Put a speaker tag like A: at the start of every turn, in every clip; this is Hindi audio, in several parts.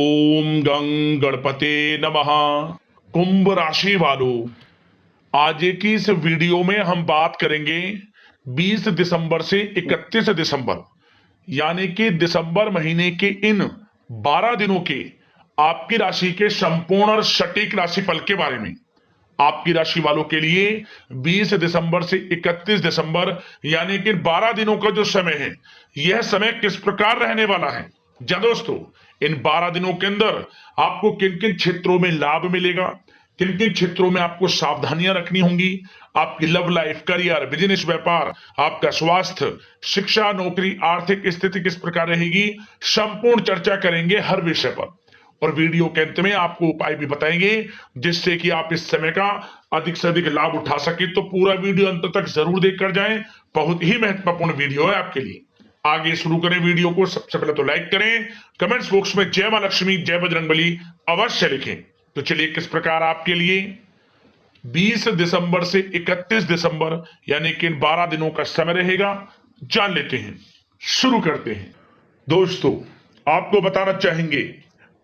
A: ओम गं गणपते नमः। कुंभ राशि वालों, आज की इस वीडियो में हम बात करेंगे 20 दिसंबर से 31 दिसंबर यानी कि दिसंबर महीने के इन 12 दिनों के आपकी राशि के संपूर्ण और सटीक राशिफल के बारे में। आपकी राशि वालों के लिए 20 दिसंबर से 31 दिसंबर यानी कि 12 दिनों का जो समय है, यह समय किस प्रकार रहने वाला है। जी दोस्तों, इन 12 दिनों के अंदर आपको किन किन क्षेत्रों में लाभ मिलेगा, किन किन क्षेत्रों में आपको सावधानियां रखनी होंगी, आपकी लव लाइफ, करियर, बिजनेस, व्यापार, आपका स्वास्थ्य, शिक्षा, नौकरी, आर्थिक स्थिति किस प्रकार रहेगी, संपूर्ण चर्चा करेंगे हर विषय पर। और वीडियो के अंत में आपको उपाय भी बताएंगे जिससे कि आप इस समय का अधिक से अधिक लाभ उठा सके। तो पूरा वीडियो अंत तक जरूर देखकर जाएं, बहुत ही महत्वपूर्ण वीडियो है आपके लिए। आगे शुरू करें वीडियो को। सबसे पहले तो लाइक करें, कमेंट्स बॉक्स में जय मां लक्ष्मी, जय बजरंगबली अवश्य लिखें। तो चलिए, किस प्रकार आपके लिए 20 दिसंबर से 31 दिसंबर यानी कि इन 12 दिनों का समय रहेगा, जान लेते हैं। शुरू करते हैं। दोस्तों, आपको बताना चाहेंगे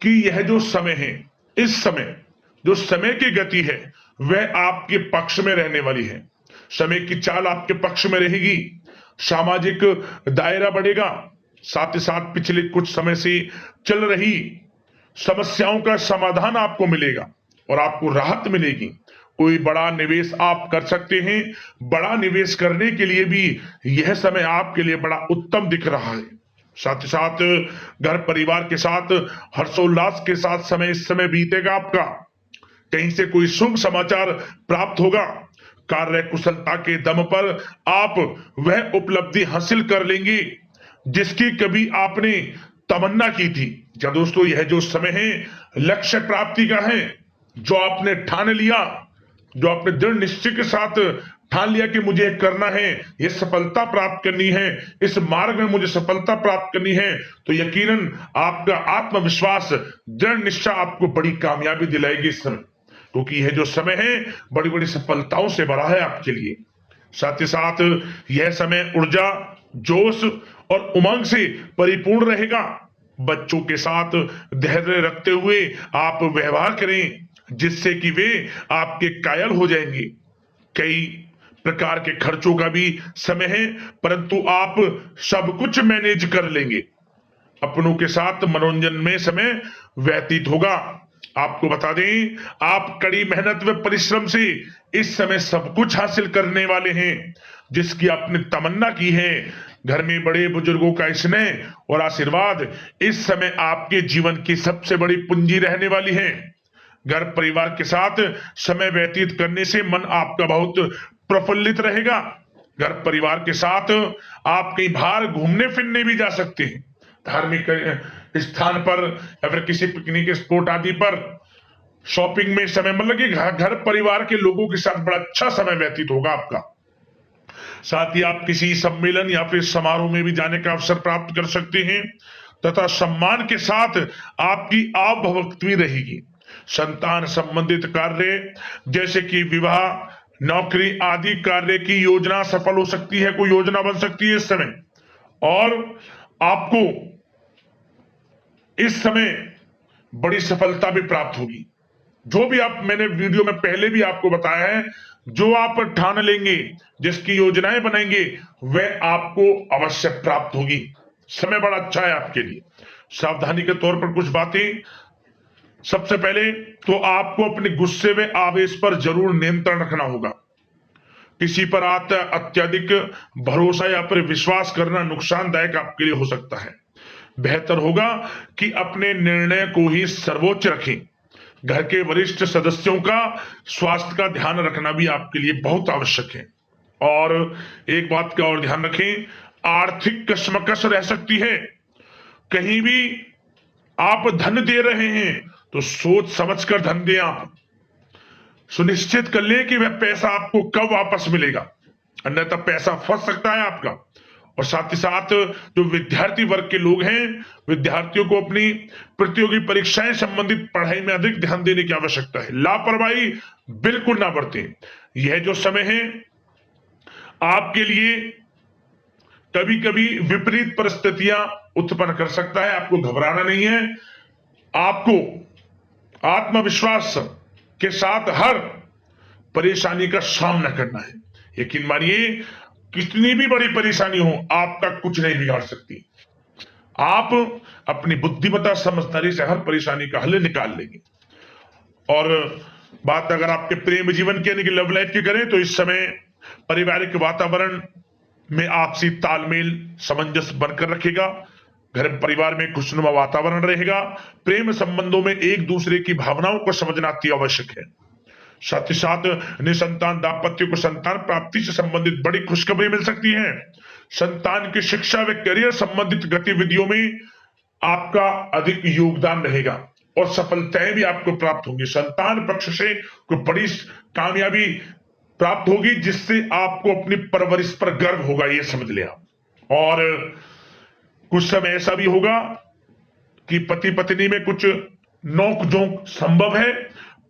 A: कि यह जो समय है, इस समय जो समय की गति है वह आपके पक्ष में रहने वाली है। समय की चाल आपके पक्ष में रहेगी, सामाजिक दायरा बढ़ेगा, साथ ही साथ पिछले कुछ समय से चल रही समस्याओं का समाधान आपको मिलेगा और आपको राहत मिलेगी। कोई बड़ा निवेश आप कर सकते हैं। बड़ा निवेश करने के लिए भी यह समय आपके लिए बड़ा उत्तम दिख रहा है। साथ ही साथ घर परिवार के साथ हर्षोल्लास के साथ समय इस समय बीतेगा आपका। कहीं से कोई शुभ समाचार प्राप्त होगा। कार्य कुशलता के दम पर आप वह उपलब्धि हासिल कर लेंगे जिसकी कभी आपने तमन्ना की थी। क्या दोस्तों, यह जो समय है लक्ष्य प्राप्ति का है। जो आपने ठान लिया, जो आपने दृढ़ निश्चय के साथ ठान लिया कि मुझे करना है, ये सफलता प्राप्त करनी है, इस मार्ग में मुझे सफलता प्राप्त करनी है, तो यकीनन आपका आत्मविश्वास, दृढ़ निश्चय आपको बड़ी कामयाबी दिलाएगी इस समय। क्योंकि यह जो समय है बड़ी बड़ी सफलताओं से भरा है आपके लिए। साथ ही साथ यह समय ऊर्जा, जोश और उमंग से परिपूर्ण रहेगा। बच्चों के साथ धैर्य रखते हुए आप व्यवहार करें जिससे कि वे आपके कायल हो जाएंगे। कई प्रकार के खर्चों का भी समय है, परंतु आप सब कुछ मैनेज कर लेंगे। अपनों के साथ मनोरंजन में समय व्यतीत होगा। आपको बता दें, आप कड़ी मेहनत व परिश्रम से इस समय सब कुछ हासिल करने वाले हैं जिसकी आपने तमन्ना की है। घर में बड़े बुजुर्गों का स्नेह और आशीर्वाद इस समय आपके जीवन की सबसे बड़ी पूंजी रहने वाली है। घर परिवार के साथ समय व्यतीत करने से मन आपका बहुत प्रफुल्लित रहेगा। घर परिवार के साथ आप कहीं बाहर घूमने फिरने भी जा सकते हैं, धार्मिक स्थान पर या फिर किसी पिकनिक स्पॉट आदि पर, शॉपिंग में समय, मतलब कि घर परिवार के लोगों के साथ बड़ा अच्छा समय व्यतीत होगा आपका। साथ ही आप किसी सम्मेलन या फिर समारोह में भी जाने का अवसर प्राप्त कर सकते हैं तथा सम्मान के साथ आपकी आवभगत भी रहेगी। संतान संबंधित कार्य जैसे कि विवाह, नौकरी आदि कार्य की योजना सफल हो सकती है, कोई योजना बन सकती है इस समय। और आपको इस समय बड़ी सफलता भी प्राप्त होगी। जो भी आप, मैंने वीडियो में पहले भी आपको बताया है, जो आप ठान लेंगे, जिसकी योजनाएं बनाएंगे, वह आपको अवश्य प्राप्त होगी। समय बड़ा अच्छा है आपके लिए। सावधानी के तौर पर कुछ बातें। सबसे पहले तो आपको अपने गुस्से में आवेश पर जरूर नियंत्रण रखना होगा। किसी पर अत्यधिक भरोसा या फिर विश्वास करना नुकसानदायक आपके लिए हो सकता है। बेहतर होगा कि अपने निर्णय को ही सर्वोच्च रखें। घर के वरिष्ठ सदस्यों का स्वास्थ्य का ध्यान रखना भी आपके लिए बहुत आवश्यक है। और एक बात का और ध्यान रखें, आर्थिक कशमकश रह सकती है। कहीं भी आप धन दे रहे हैं तो सोच समझकर धन दें। आप सुनिश्चित कर लें कि वह पैसा आपको कब वापस मिलेगा, अन्यथा पैसा फंस सकता है आपका। और साथ ही साथ जो विद्यार्थी वर्ग के लोग हैं, विद्यार्थियों को अपनी प्रतियोगी परीक्षाएं संबंधित पढ़ाई में अधिक ध्यान देने की आवश्यकता है। लापरवाही बिल्कुल ना बरतें। यह जो समय है आपके लिए कभी कभी विपरीत परिस्थितियां उत्पन्न कर सकता है, आपको घबराना नहीं है। आपको आत्मविश्वास के साथ हर परेशानी का सामना करना है। यकीन मानिए, कितनी भी बड़ी परेशानी हो, आपका कुछ नहीं बिगाड़ सकती। आप अपनी बुद्धिमत्ता समझदारी से हर परेशानी का हल निकाल लेंगे। और बात अगर आपके प्रेम जीवन की यानी कि लव लाइफ की करें तो इस समय पारिवारिक वातावरण में आपसी तालमेल सामंजस्य बनकर रखेगा। घर परिवार में खुशनुमा वातावरण रहेगा। प्रेम संबंधों में एक दूसरे की भावनाओं को समझना अति आवश्यक है। साथ ही साथ निसंतान दाम्पत्य को संतान प्राप्ति से संबंधित बड़ी खुशखबरी मिल सकती है। संतान की शिक्षा व करियर संबंधित गतिविधियों में आपका अधिक योगदान रहेगा और सफलताएं भी आपको प्राप्त होंगी। संतान पक्ष से कोई बड़ी कामयाबी प्राप्त होगी जिससे आपको अपनी परवरिश पर गर्व होगा, ये समझ लिया। और कुछ समय ऐसा भी होगा कि पति पत्नी में कुछ नोक झोंक संभव है,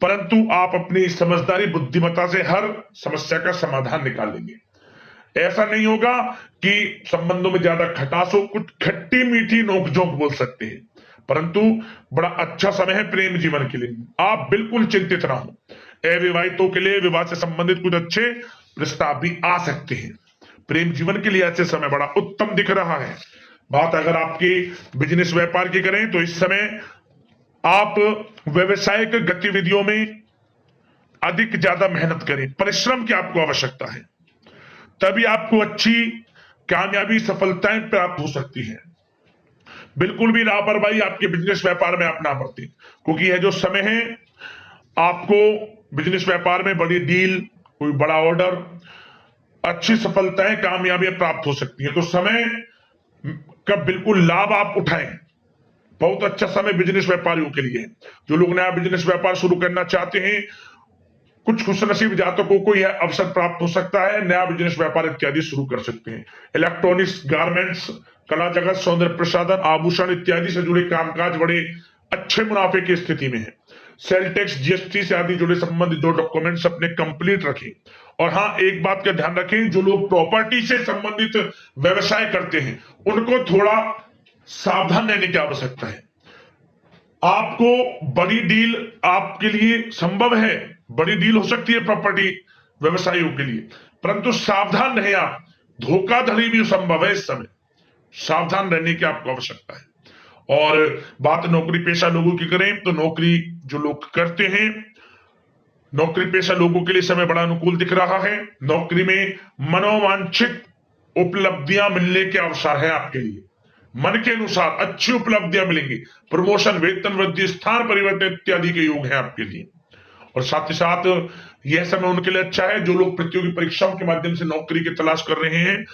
A: परंतु आप अपनी समझदारी बुद्धिमत्ता से हर समस्या का समाधान निकाल लेंगे। ऐसा नहीं होगा कि संबंधों में ज्यादा खटास हो, कुछ खट्टी मीठी नोकझोंक बोल सकते हैं, परंतु बड़ा अच्छा समय है प्रेम जीवन के लिए। आप बिल्कुल चिंतित ना हो। अविवाहितों के लिए विवाह से संबंधित कुछ अच्छे प्रस्ताव भी आ सकते हैं। प्रेम जीवन के लिए ऐसे समय बड़ा उत्तम दिख रहा है। बात अगर आपकी बिजनेस व्यापार की करें तो इस समय आप व्यवसायिक गतिविधियों में अधिक ज्यादा मेहनत करें, परिश्रम की आपको आवश्यकता है, तभी आपको अच्छी कामयाबी सफलताएं प्राप्त हो सकती है। बिल्कुल भी लापरवाही आपके बिजनेस व्यापार में आप ना बरतें, क्योंकि यह जो समय है आपको बिजनेस व्यापार में बड़ी डील, कोई बड़ा ऑर्डर, अच्छी सफलताएं कामयाबियां प्राप्त हो सकती है। तो समय का बिल्कुल लाभ आप उठाएं। बहुत अच्छा समय बिजनेस व्यापारियों के लिए है। जो लोग नया बिजनेस व्यापार शुरू करना चाहते हैं, कुछ खुशनसीब जातकों को यह अवसर प्राप्त हो सकता है, नया बिजनेस व्यापार इत्यादि शुरू कर सकते हैं। इलेक्ट्रॉनिक्स, गारमेंट्स, कला जगत, सौंदर्य प्रसाधन, आभूषण इत्यादि से जुड़े कामकाज बड़े अच्छे मुनाफे की स्थिति में है। सेल टैक्स, जीएसटी से आदि जुड़े संबंधित जो डॉक्यूमेंट्स अपने कंप्लीट रखें। और हाँ, एक बात का ध्यान रखें, जो लोग प्रॉपर्टी से संबंधित व्यवसाय करते हैं उनको थोड़ा सावधान रहने की आवश्यकता है। आपको बड़ी डील आपके लिए संभव है, बड़ी डील हो सकती है प्रॉपर्टी व्यवसायियों के लिए, परंतु सावधान रहे आप। धोखाधड़ी भी संभव है इस समय, सावधान रहने की आपको आवश्यकता है। और बात नौकरी पेशा लोगों की करें तो नौकरी जो लोग करते हैं, नौकरी पेशा लोगों के लिए समय बड़ा अनुकूल दिख रहा है। नौकरी में मनोवांछित उपलब्धियां मिलने के अवसर है आपके लिए। मन के अनुसार अच्छी उपलब्धियां मिलेंगी। प्रमोशन, वेतन वृद्धि, स्थान परिवर्तन इत्यादि के योग है आपके लिए। और साथ ही साथ यह समय उनके लिए अच्छा है जो लोग प्रतियोगी परीक्षाओं के माध्यम से नौकरी की तलाश कर रहे हैं।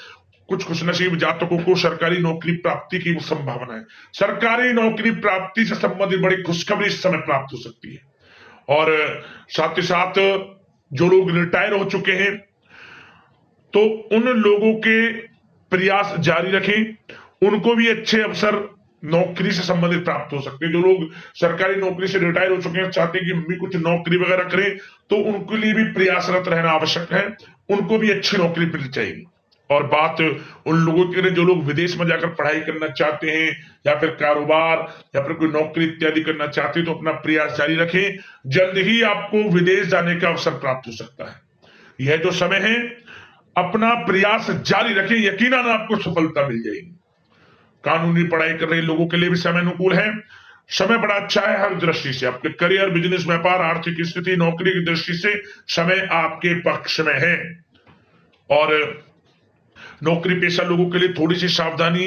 A: कुछ खुशनसीब जातकों को सरकारी नौकरी प्राप्ति की संभावना है। सरकारी नौकरी प्राप्ति से संबंधित बड़ी खुशखबरी इस समय प्राप्त हो सकती है। और साथ ही साथ जो लोग रिटायर हो चुके हैं तो उन लोगों के प्रयास जारी रखें, उनको भी अच्छे अवसर नौकरी से संबंधित प्राप्त हो सकते हैं। जो लोग सरकारी नौकरी से रिटायर हो चुके हैं, चाहते हैं कि हम भी कुछ नौकरी वगैरह करें, तो उनके लिए भी प्रयासरत रहना आवश्यक है, उनको भी अच्छी नौकरी मिल जाएगी। और बात उन लोगों के लिए जो लोग विदेश में जाकर पढ़ाई करना चाहते हैं या फिर कारोबार या फिर कोई नौकरी इत्यादि करना चाहते हैं तो अपना प्रयास जारी रखें, जल्द ही आपको विदेश जाने का अवसर प्राप्त हो सकता है। यह जो समय है अपना प्रयास जारी रखें, यकीनन आपको सफलता मिल जाएगी। कानूनी पढ़ाई कर रहे लोगों के लिए भी समय अनुकूल है। समय बड़ा अच्छा है हर दृष्टि से। आपके करियर, बिजनेस, व्यापार, आर्थिक स्थिति, नौकरी की दृष्टि से समय आपके पक्ष में है। और नौकरी पेशा लोगों के लिए थोड़ी सी सावधानी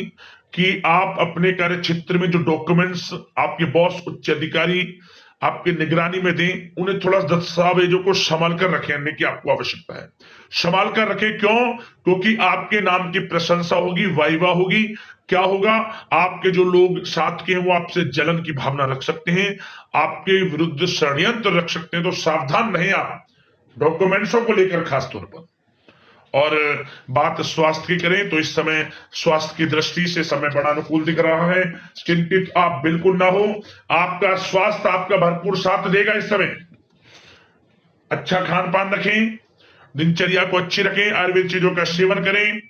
A: कि आप अपने कार्य क्षेत्र में जो डॉक्यूमेंट्स आपके बॉस, उच्च अधिकारी आपके निगरानी में दें, उन्हें थोड़ा दस्तावेजों को संभाल कर रखने की आपको आवश्यकता है। संभाल कर रखें, क्यों? क्योंकि आपके नाम की प्रशंसा होगी, वाहवाही होगी। क्या होगा? आपके जो लोग साथ के हैं वो आपसे जलन की भावना रख सकते हैं, आपके विरुद्ध षड्यंत्र रख सकते हैं। तो सावधान रहें आप डॉक्यूमेंट्सों को लेकर खासतौर पर। और बात स्वास्थ्य की करें तो इस समय स्वास्थ्य की दृष्टि से समय बड़ा अनुकूल दिख रहा है। चिंतित आप बिल्कुल ना हो, आपका स्वास्थ्य आपका भरपूर साथ देगा इस समय। अच्छा खान पान रखें, दिनचर्या को अच्छी रखें, आयुर्वेद चीजों का सेवन करें,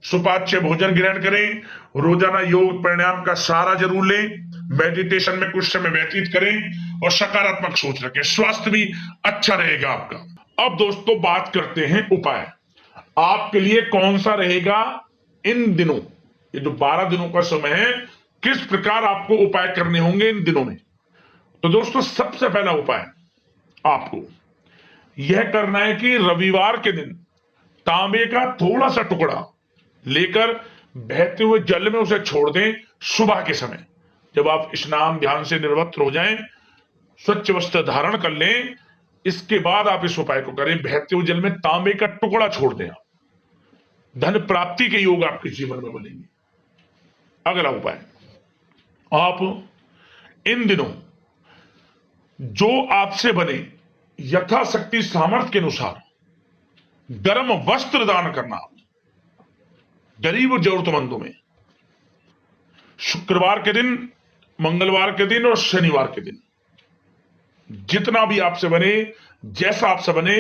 A: सुपाच्य भोजन ग्रहण करें, रोजाना योग प्राणायाम का सहारा जरूर लें, मेडिटेशन में कुछ समय व्यतीत करें और सकारात्मक सोच रखें, स्वास्थ्य भी अच्छा रहेगा आपका। अब दोस्तों बात करते हैं उपाय। आपके लिए कौन सा रहेगा इन दिनों, ये जो 12 दिनों का समय है, किस प्रकार आपको उपाय करने होंगे इन दिनों में। तो दोस्तों सबसे पहला उपाय आपको यह करना है कि रविवार के दिन तांबे का थोड़ा सा टुकड़ा लेकर बहते हुए जल में उसे छोड़ दें। सुबह के समय जब आप स्नान ध्यान से निवृत्त हो जाएं, स्वच्छ वस्त्र धारण कर लें, इसके बाद आप इस उपाय को करें। बहते हुए जल में तांबे का टुकड़ा छोड़ दें, धन प्राप्ति के योग आपके जीवन में बनेंगे। अगला उपाय, आप इन दिनों जो आपसे बने यथाशक्ति सामर्थ्य के अनुसार गर्म वस्त्र दान करना गरीब और जरूरतमंदों में। शुक्रवार के दिन, मंगलवार के दिन और शनिवार के दिन जितना भी आपसे बने, जैसा आपसे बने,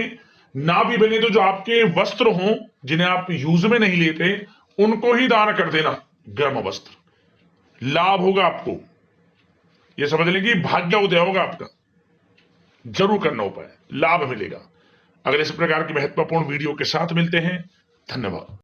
A: ना भी बने तो जो आपके वस्त्र हों जिन्हें आप यूज में नहीं लेते उनको ही दान कर देना, गर्म वस्त्र। लाभ होगा आपको, यह समझ लें कि भाग्य उदय होगा आपका। जरूर करना उपाय, लाभ मिलेगा। अगले इस प्रकार की महत्वपूर्ण वीडियो के साथ मिलते हैं। धन्यवाद।